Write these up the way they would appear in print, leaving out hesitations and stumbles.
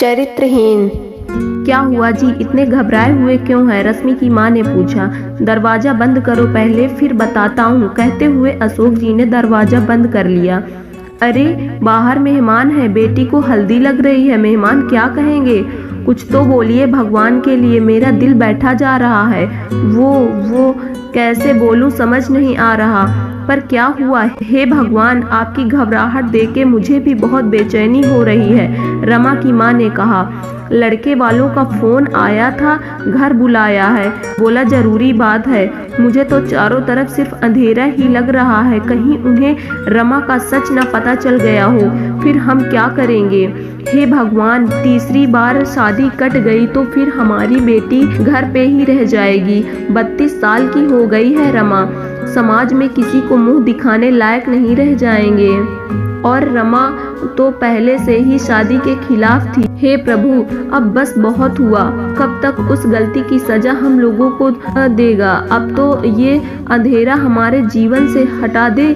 चरित्रहीन। क्या हुआ जी, इतने घबराए हुए क्यों हैं? रश्मि की मां ने पूछा। दरवाजा बंद करो पहले, फिर बताता हूँ, कहते हुए अशोक जी ने दरवाजा बंद कर लिया। अरे बाहर मेहमान है, बेटी को हल्दी लग रही है, मेहमान क्या कहेंगे? कुछ तो बोलिए भगवान के लिए, मेरा दिल बैठा जा रहा है। वो कैसे बोलूं, समझ नहीं आ रहा। पर क्या हुआ? हे भगवान, आपकी घबराहट देख मुझे भी बहुत बेचैनी हो रही है, रमा की मां ने कहा। लड़के वालों का फोन आया था, घर बुलाया है, बोला जरूरी बात है। मुझे तो चारों तरफ सिर्फ अंधेरा ही लग रहा है, कहीं उन्हें रमा का सच न पता चल गया हो, फिर हम क्या करेंगे? हे भगवान, तीसरी बार शादी कट गई तो फिर हमारी बेटी घर पे ही रह जाएगी। 32 साल की हो गई है रमा, समाज में किसी को मुंह दिखाने लायक नहीं रह जाएंगे। और रमा तो पहले से ही शादी के खिलाफ थी। हे प्रभु, अब बस बहुत हुआ, कब तक उस गलती की सजा हम लोगों को देगा? अब तो ये अंधेरा हमारे जीवन से हटा दे।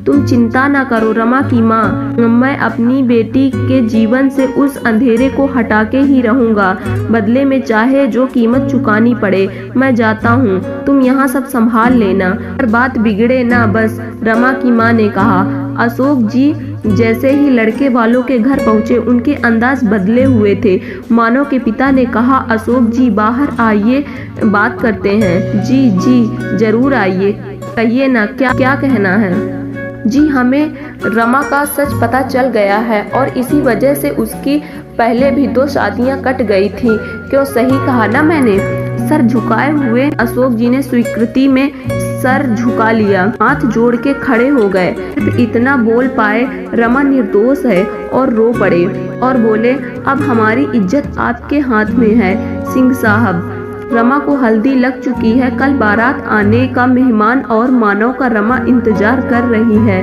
तुम चिंता ना करो रमा की माँ, मैं अपनी बेटी के जीवन से उस अंधेरे को हटा के ही रहूंगा, बदले में चाहे जो कीमत चुकानी पड़े। मैं जाता हूँ, तुम यहाँ सब संभाल लेना, पर बात बिगड़े ना बस, रमा की माँ ने कहा। अशोक जी जैसे ही लड़के वालों के घर पहुँचे, उनके अंदाज बदले हुए थे। मानव के पिता ने कहा, अशोक जी बाहर आइए, बात करते हैं। जी जरूर आइए, कहिए ना, क्या कहना है? जी, हमें रमा का सच पता चल गया है और इसी वजह से उसकी पहले भी 2 शादियां कट गई थी। क्यों, सही कहा ना मैंने? सर झुकाए हुए अशोक जी ने स्वीकृति में सर झुका लिया, हाथ जोड़ के खड़े हो गए। सिर्फ इतना बोल पाए, रमा निर्दोष है, और रो पड़े और बोले, अब हमारी इज्जत आपके हाथ में है सिंह साहब। रमा को हल्दी लग चुकी है, कल बारात आने का मेहमान और मानव का रमा इंतजार कर रही है।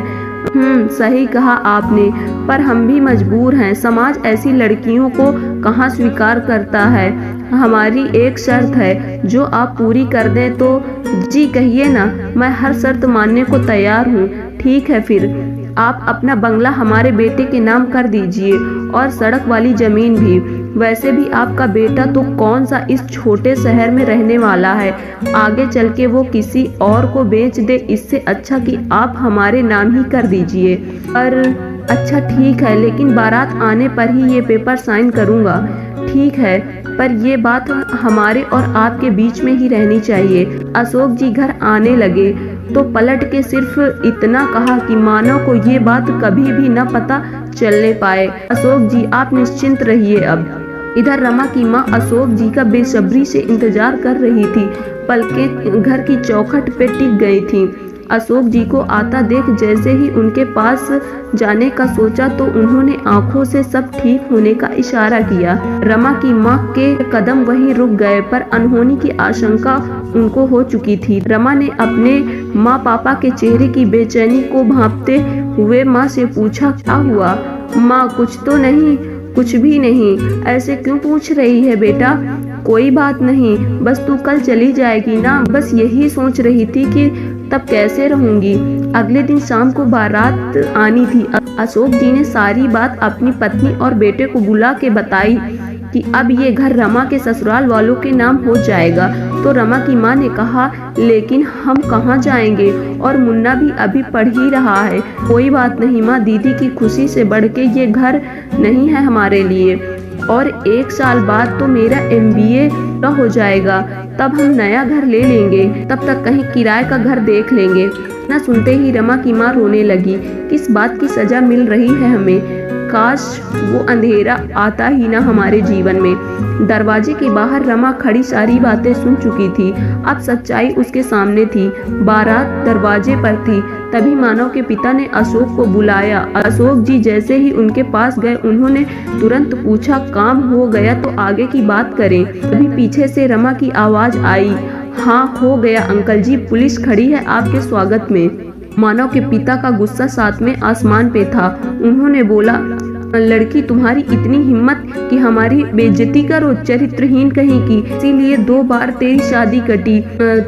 सही कहा आपने, पर हम भी मजबूर हैं, समाज ऐसी लड़कियों को कहाँ स्वीकार करता है। हमारी एक शर्त है, जो आप पूरी कर दें तो। जी कहिए ना, मैं हर शर्त मानने को तैयार हूँ। ठीक है, फिर आप अपना बंगला हमारे बेटे के नाम कर दीजिए और सड़क वाली जमीन भी। वैसे भी आपका बेटा तो कौन सा इस छोटे शहर में रहने वाला है, आगे चल के वो किसी और को बेच दे, इससे अच्छा कि आप हमारे नाम ही कर दीजिए। पर अच्छा ठीक है, लेकिन बारात आने पर ही ये पेपर साइन करूँगा। ठीक है, पर ये बात हमारे और आपके बीच में ही रहनी चाहिए। अशोक जी घर आने लगे तो पलट के सिर्फ इतना कहा कि मानव को ये बात कभी भी न पता चलने पाए। अशोक जी आप निश्चिंत रहिए अब। इधर रमा की माँ अशोक जी का बेसब्री से इंतजार कर रही थी, पलकें घर की चौखट पे टिक गई थी। अशोक जी को आता देख जैसे ही उनके पास जाने का सोचा तो उन्होंने आंखों से सब ठीक होने का इशारा किया। रमा की माँ के कदम वहीं रुक गए, पर अनहोनी की आशंका उनको हो चुकी थी। रमा ने अपने माँ पापा के चेहरे की बेचैनी को भांपते हुए माँ से पूछा, क्या हुआ माँ? कुछ तो नहीं? कुछ भी नहीं। ऐसे क्यों पूछ रही है बेटा? कोई बात नहीं, बस तू कल चली जाएगी ना, बस यही सोच रही थी कि तब कैसे रहूंगी। अगले दिन शाम को बारात आनी थी। अशोक जी ने सारी बात अपनी पत्नी और बेटे को बुला के बताई कि अब ये घर रमा के ससुराल वालों के नाम हो जाएगा। तो रमा की माँ ने कहा, लेकिन हम कहाँ जाएंगे, और मुन्ना भी अभी पढ़ ही रहा है। कोई बात नहीं माँ, दीदी की खुशी से बढ़ के ये घर नहीं है हमारे लिए, और 1 साल बाद तो मेरा MBA का हो जाएगा, तब हम नया घर ले लेंगे, तब तक कहीं किराए का घर देख लेंगे ना। सुनते ही रमा की माँ रोने लगी। किस बात की सजा मिल रही है हमें? काश वो अंधेरा आता ही ना हमारे जीवन में। दरवाजे के बाहर रमा खड़ी सारी बातें सुन चुकी थी, अब सच्चाई उसके सामने थी। बारात दरवाजे पर थी, तभी मानव के पिता ने अशोक को बुलाया। अशोक जी जैसे ही उनके पास गए, उन्होंने तुरंत पूछा, काम हो गया तो आगे की बात करें। तभी पीछे से रमा की आवाज आई, हाँ हो गया अंकल जी, पुलिस खड़ी है आपके स्वागत में। मानव के पिता का गुस्सा 7वें आसमान पे था। उन्होंने बोला, लड़की तुम्हारी इतनी हिम्मत कि हमारी बेइज्जती करो, चरित्रहीन कहीं की, इसीलिए 2 बार तेरी शादी कटी।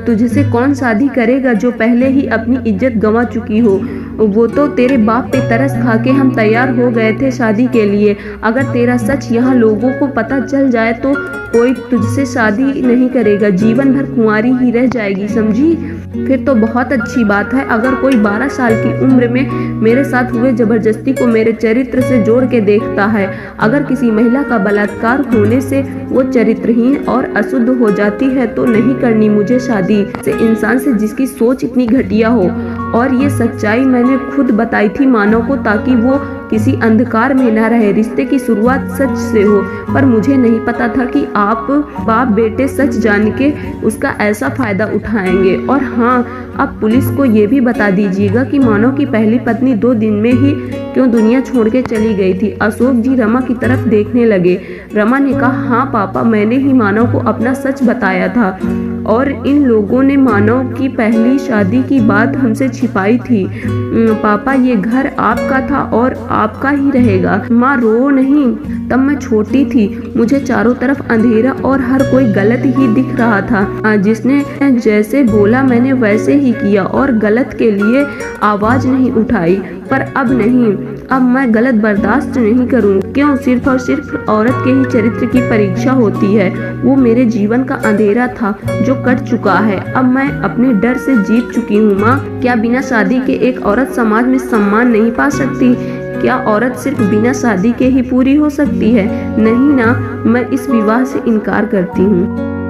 तुझसे कौन शादी करेगा जो पहले ही अपनी इज्जत गंवा चुकी हो। वो तो तेरे बाप पे तरस खा के हम तैयार हो गए थे शादी के लिए। अगर तेरा सच यहाँ लोगों को पता चल जाए तो कोई तुझसे शादी नहीं करेगा, जीवन भर कुंवारी ही रह जाएगी, समझी? फिर तो बहुत अच्छी बात है। अगर कोई 12 साल की उम्र में मेरे साथ हुए जबरदस्ती को मेरे चरित्र से जोड़ के देखता है, अगर किसी महिला का बलात्कार होने से वो चरित्रहीन और अशुद्ध हो जाती है तो नहीं करनी मुझे शादी से इंसान से जिसकी सोच इतनी घटिया हो। और ये सच्चाई मैंने खुद बताई थी मानव को, ताकि वो किसी अंधकार में न रहे। रिश्ते की शुरुआत सच से हो, पर मुझे नहीं पता था कि आप बाप बेटे सच जान के उसका ऐसा फायदा उठाएंगे। और हाँ, अब पुलिस को ये भी बता दीजिएगा कि मानव की पहली पत्नी 2 दिन में ही क्यों दुनिया छोड़ के चली गई थी। अशोक जी रमा की तरफ देखने लगे। रमा ने कहा, हाँ पापा, मैंने ही मानव को अपना सच बताया था और इन लोगों ने मानव की पहली शादी की बात हमसे छिपाई थी। पापा, ये घर आपका था और आपका ही रहेगा। माँ रो नहीं, तब मैं छोटी थी, मुझे चारों तरफ अंधेरा और हर कोई गलत ही दिख रहा था। जिसने जैसे बोला मैंने वैसे ही किया और गलत के लिए आवाज नहीं उठाई। पर अब नहीं, अब मैं गलत बर्दाश्त नहीं करूँ। क्यों? सिर्फ और सिर्फ औरत के ही चरित्र की परीक्षा होती है। वो मेरे जीवन का अंधेरा था जो कट चुका है। अब मैं अपने डर से जीत चुकी हूँ। माँ, क्या बिना शादी के एक औरत समाज में सम्मान नहीं पा सकती? क्या औरत सिर्फ बिना शादी के ही पूरी हो सकती है? नहीं ना, मैं इस विवाह से इनकार करती हूँ।